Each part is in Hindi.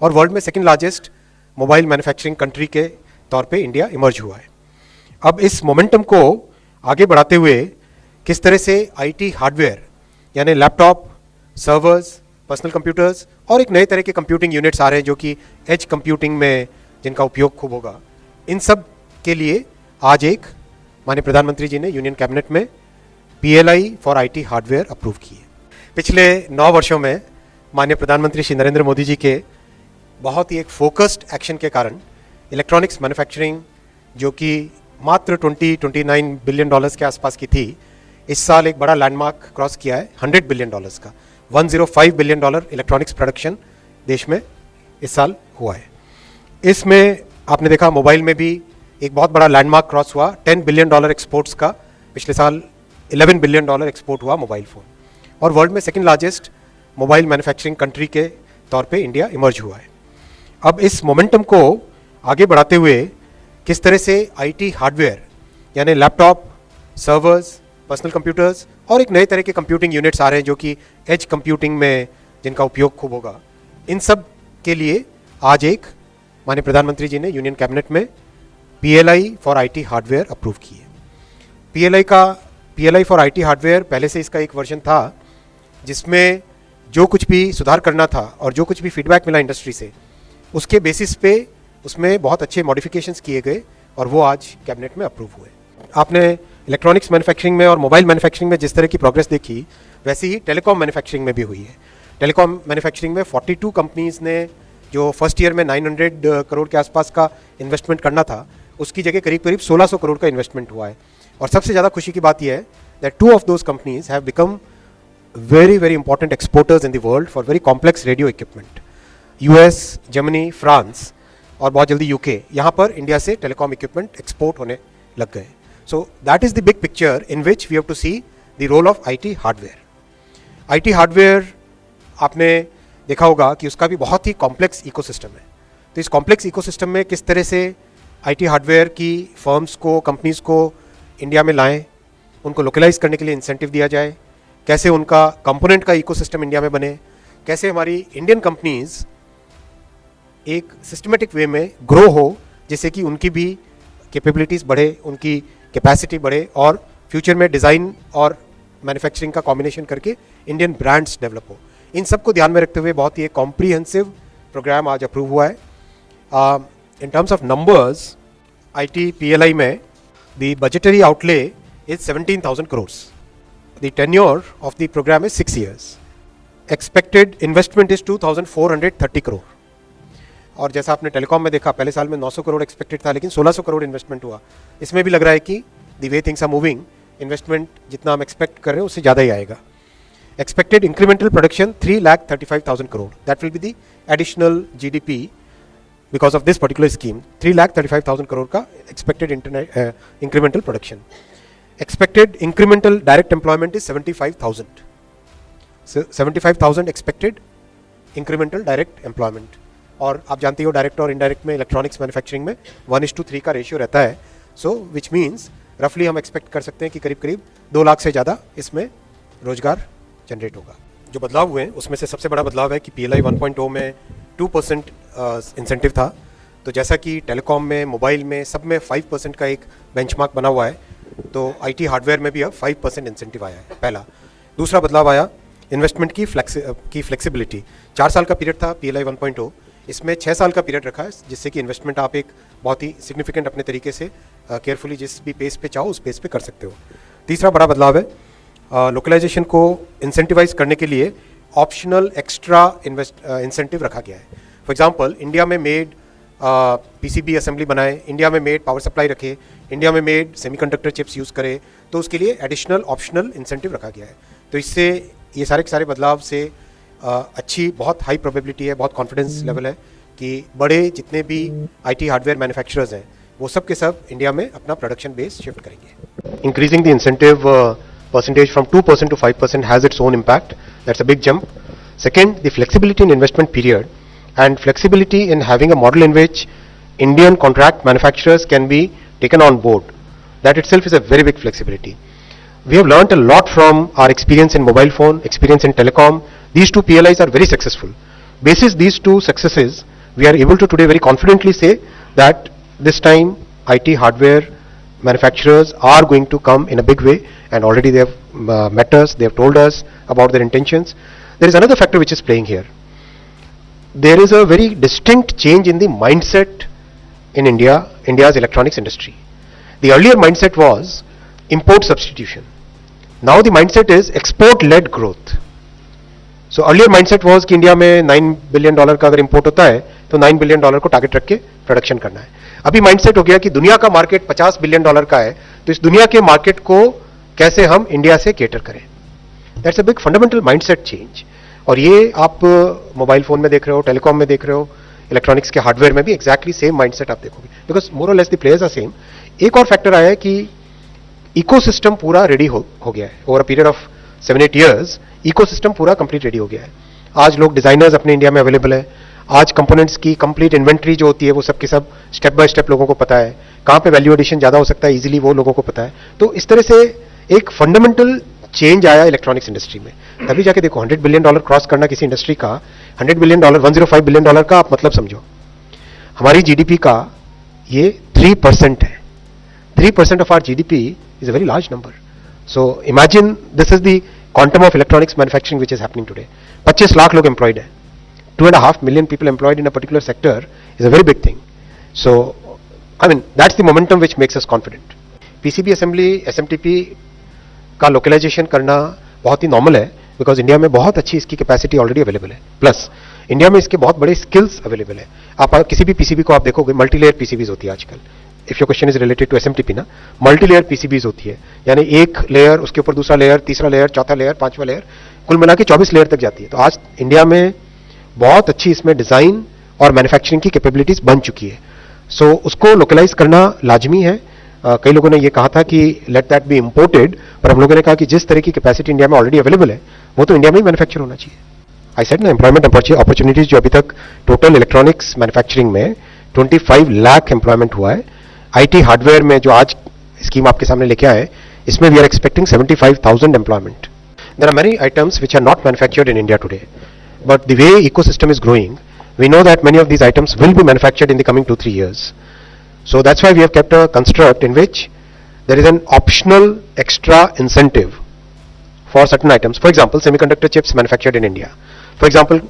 और वर्ल्ड में second largest mobile manufacturing country के तौर पे इंडिया इमर्ज हुआ है। अब इस मोमेंटम को आगे बढ़ाते हुए किस तरह से आईटी हार्डवेयर यानी लैपटॉप, सर्वर्स, पर्सनल कंप्यूटर्स और एक नए तरह के कंप्यूटिंग यूनिट्स आ रहे हैं जो कि एज कंप्यूटिंग में जिनका उपयोग खूब होगा, इन सब के लिए आज एक माननीय प्रधानमंत्री जी ने यूनियन कैबिनेट में PLI for IT hardware approve की है। पिछले 9 वर्षों में माननीय प्रधानमंत्री श्री नरेंद्र मोदी जी के बहुत ही एक फोकस्ड एक्शन के कारण इलेक्ट्रॉनिक्स मैन्युफैक्चरिंग जो कि मात्र 29 बिलियन डॉलर्स के आसपास की थी, इस साल एक बड़ा लैंडमार्क क्रॉस किया है 100 बिलियन डॉलर्स का। 105 बिलियन डॉलर इलेक्ट्रॉनिक्स प्रोडक्शन देश में इस साल हुआ है। इसमें आपने देखा मोबाइल में भी एक बहुत बड़ा लैंडमार्क क्रॉस हुआ, 10 बिलियन डॉलर एक्सपोर्ट्स का। पिछले साल 11 बिलियन डॉलर एक्सपोर्ट हुआ मोबाइल फ़ोन, और वर्ल्ड में second largest mobile manufacturing country के तौर पे इंडिया इमर्ज हुआ है। अब इस मोमेंटम को आगे बढ़ाते हुए किस तरह से आईटी हार्डवेयर यानी लैपटॉप, सर्वर्स, पर्सनल कंप्यूटर्स और एक नए तरह के कंप्यूटिंग यूनिट्स आ रहे हैं जो कि एज कंप्यूटिंग में जिनका उपयोग खूब होगा, इन सब के लिए आज एक माननीय प्रधानमंत्री जी ने यूनियन कैबिनेट में PLI for IT hardware approve की है। पीएलआई फॉर आईटी हार्डवेयर पहले से इसका एक वर्जन था जिसमें जो कुछ भी सुधार करना था और जो कुछ भी फीडबैक मिला इंडस्ट्री से, उसके बेसिस पे उसमें बहुत अच्छे मॉडिफिकेशंस किए गए और वो आज कैबिनेट में अप्रूव हुए। आपने इलेक्ट्रॉनिक्स मैन्युफैक्चरिंग में और मोबाइल मैन्युफैक्चरिंग में जिस तरह की प्रोग्रेस देखी, वैसे ही टेलीकॉम मैन्युफैक्चरिंग में भी हुई है। टेलीकॉम मैन्युफैक्चरिंग में 42 कंपनीज़ ने जो फर्स्ट ईयर में 900 करोड़ के आसपास का इन्वेस्टमेंट करना था, उसकी जगह करीब 1600 करोड़ का इन्वेस्टमेंट हुआ है। और सबसे ज़्यादा खुशी की बात यह है that 2 of those companies have become very important exporters in the world for very complex radio equipment. US, Germany, France और बहुत जल्दी यूके, यहाँ पर इंडिया से टेलीकॉम इक्विपमेंट एक्सपोर्ट होने लग गए। So that is the big picture in which we have to see the role of IT hardware. IT hardware आपने देखा होगा कि उसका भी बहुत ही कॉम्प्लेक्स इकोसिस्टम है। तो इस कॉम्प्लेक्स इकोसिस्टम में किस तरह से आईटी हार्डवेयर की फर्म्स को, कंपनीज़ को इंडिया में लाएं, उनको लोकलाइज करने के लिए इंसेंटिव दिया जाए, कैसे उनका कंपोनेंट का इकोसिस्टम इंडिया में बने, कैसे हमारी इंडियन कंपनीज़ एक सिस्टमेटिक वे में ग्रो हो जिससे कि उनकी भी कैपेबिलिटीज़ बढ़े, उनकी कैपेसिटी बढ़े और फ्यूचर में डिज़ाइन और मैन्युफैक्चरिंग का कॉम्बिनेशन करके इंडियन ब्रांड्स डेवलप हो। इन सब को ध्यान में रखते हुए बहुत ही एक कॉम्प्रीहेंसिव प्रोग्राम आज अप्रूव हुआ है। In terms of numbers, IT PLI में the budgetary outlay is 17,000 crores. The tenure of the program is 6 years. Expected investment is 2,430 crore. और जैसा आपने टेलीकॉम में देखा, पहले साल में 900 करोड़ एक्सपेक्टेड था, लेकिन 1600 करोड़ इन्वेस्टमेंट हुआ। इसमें भी लग रहा है कि the way things are moving, investment जितना हम एक्सपेक्ट कर रहे हैं उससे ज़्यादा ही आएगा। Expected incremental production 3,35,000 crore. That will be the additional GDP because of this particular scheme. 3,35,000 crore का expected incremental production. Expected incremental direct employment is 75,000. So 75,000 expected incremental direct employment. और आप जानते हो डायरेक्ट और इनडायरेक्ट में इलेक्ट्रॉनिक्स मैन्युफैक्चरिंग में 1:3 का रेशियो रहता है। सो विच मीन्स रफली हम एक्सपेक्ट कर सकते हैं कि करीब 2 लाख से ज़्यादा इसमें रोजगार जनरेट होगा। जो बदलाव हुए हैं उसमें से सबसे बड़ा बदलाव है कि पीएलआई 1.0 में 2% इंसेंटिव था। तो जैसा कि टेलीकॉम में, मोबाइल में, सब में 5% का एक बेंचमार्क बना हुआ है, तो आईटी हार्डवेयर में भी अब 5% इंसेंटिव आया है, पहला। दूसरा बदलाव आया इन्वेस्टमेंट की फ्लेक्सिबिलिटी। 4 साल का पीरियड था पीएलआई 1.0, इसमें 6 साल का पीरियड रखा है, जिससे कि इन्वेस्टमेंट आप एक बहुत ही सिग्निफिकेंट अपने तरीके से केयरफुली जिस भी पेस पे चाहो उस पेस पे कर सकते हो। तीसरा बड़ा बदलाव है लोकलाइजेशन को इंसेंटिवाइज करने के लिए ऑप्शनल एक्स्ट्रा इंसेंटिव रखा गया है। फॉर एग्जाम्पल, इंडिया में मेड पीसीबी असेंबली बनाए, इंडिया में मेड पावर सप्लाई रखे, इंडिया में मेड सेमीकंडक्टर चिप्स यूज़ करे, तो उसके लिए एडिशनल ऑप्शनल इंसेंटिव रखा गया है। तो इससे ये सारे के सारे बदलाव से अच्छी बहुत हाई प्रोबेबिलिटी है, बहुत कॉन्फिडेंस लेवल है कि बड़े जितने भी आईटी हार्डवेयर मैन्युफैक्चरर्स हैं वो सब के सब इंडिया में अपना प्रोडक्शन बेस शिफ्ट करेंगे। Increasing the incentive percentage from 2% to 5% has its own impact. That's a big jump. Second, the flexibility in investment period and flexibility in having a model in which Indian contract manufacturers can be taken on board. That itself is a very big flexibility. We have learnt a lot from our experience in mobile phone, experience in telecom. These two PLIs are very successful. Basis these two successes, we are able to today very confidently say that this time IT hardware manufacturers are going to come in a big way, and already they have met us, they have told us about their intentions. There is another factor which is playing here. There is a very distinct change in the mindset in India's electronics industry. The earlier mindset was import substitution. Now the mindset is export-led growth. So earlier mindset was कि इंडिया में $9 billion का अगर इंपोर्ट होता है तो $9 billion को टारगेट रख के प्रोडक्शन करना है. अभी माइंडसेट हो गया कि दुनिया का मार्केट $50 billion का है, तो इस दुनिया के मार्केट को कैसे हम इंडिया से केटर करें. That's a big fundamental mindset change. और ये आप मोबाइल फोन में देख रहे हो, टेलीकॉम में देख रहे हो, इलेक्ट्रॉनिक्स के हार्डवेयर में भी एग्जैक्टली सेम माइंडसेट आप देखोगे, because more or less the players are same. एक और फैक्टर आया है कि इकोसिस्टम पूरा रेडी हो गया है. Over a period of 7-8 years ecosystem पूरा कंप्लीट रेडी हो गया है. आज लोग डिजाइनर्स अपने इंडिया में अवेलेबल है. आज कंपोनेंट्स की कंप्लीट इन्वेंट्री जो होती है वो सब के सब स्टेप बाय स्टेप लोगों को पता है. कहाँ पे वैल्यू एडिशन ज्यादा हो सकता है इजीली वो लोगों को पता है. तो इस तरह से एक फंडामेंटल चेंज आया इलेक्ट्रॉनिक्स इंडस्ट्री में. तभी जाके देखो $100 billion क्रॉस करना किसी इंडस्ट्री का, $100 billion, $105 billion का आप मतलब समझो. हमारी जीडीपी का ये 3% है. 3% of our GDP is a very large number. So imagine this is the quantum of electronics manufacturing which is happening today. 25 lakh लोग employed है. 2.5 million people employed in a particular sector is a very big thing. So I mean that's the momentum which makes us confident. PCB assembly, SMTP का लोकलाइजेशन करना बहुत ही नॉर्मल है, बिकॉज इंडिया में बहुत अच्छी इसकी कैपेसिटी ऑलरेडी अवेलेबल है. प्लस इंडिया में इसके बहुत बड़े स्किल्स अवेलेबल है. आप किसी भी पीसीबी को आप देखोगे मल्टी लेयर पीसीबीज होती है आजकल. If your question is related to SMTP ना, मल्टी लेयर पीसीबीज होती है, यानी एक लेयर, उसके ऊपर दूसरा लेयर, तीसरा लेयर, चौथा लेयर, पांचवा लेयर, कुल मिला के 24 लेयर तक जाती है. तो आज इंडिया में बहुत अच्छी इसमें डिजाइन और मैन्युफैक्चरिंग की कैपेबिलिटीज बन चुकी है. सो उसको लोकलाइज करना लाजमी है. कई लोगों ने ये कहा था कि लेट दैट बी इंपोर्टेड, पर हम लोगों ने कहा कि जिस तरह की कैपेसिटी इंडिया में ऑलरेडी अवेलेबल है वो तो इंडिया में ही मैन्युफैक्चर होना चाहिए. आई सेड ना, एम्प्लॉयमेंट अपॉर्चुनिटीज जो अभी तक टोटल इलेक्ट्रॉनिक्स मैन्युफैक्चरिंग में 25 लाख एम्प्लॉयमेंट हुआ है. आईटी हार्डवेयर में जो आज स्कीम आपके सामने लेके आए, इसमें we are expecting 75,000 employment. There are many items which are not manufactured in India today, but the way ecosystem is growing, we know that many of these items will be manufactured in the coming 2-3 years. So that's why we have kept a construct in which there is an optional extra incentive for certain items. For example, semiconductor chips manufactured in India. For example,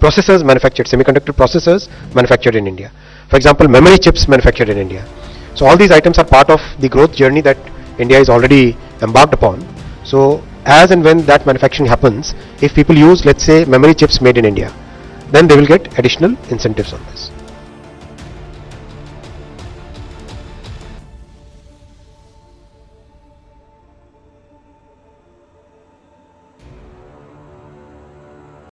processors manufactured, semiconductor processors manufactured in India. For example, memory chips manufactured in India. So all these items are part of the growth journey that India is already embarked upon. So as and when that manufacturing happens, if people use, let's say, memory chips made in India, then they will get additional incentives on this.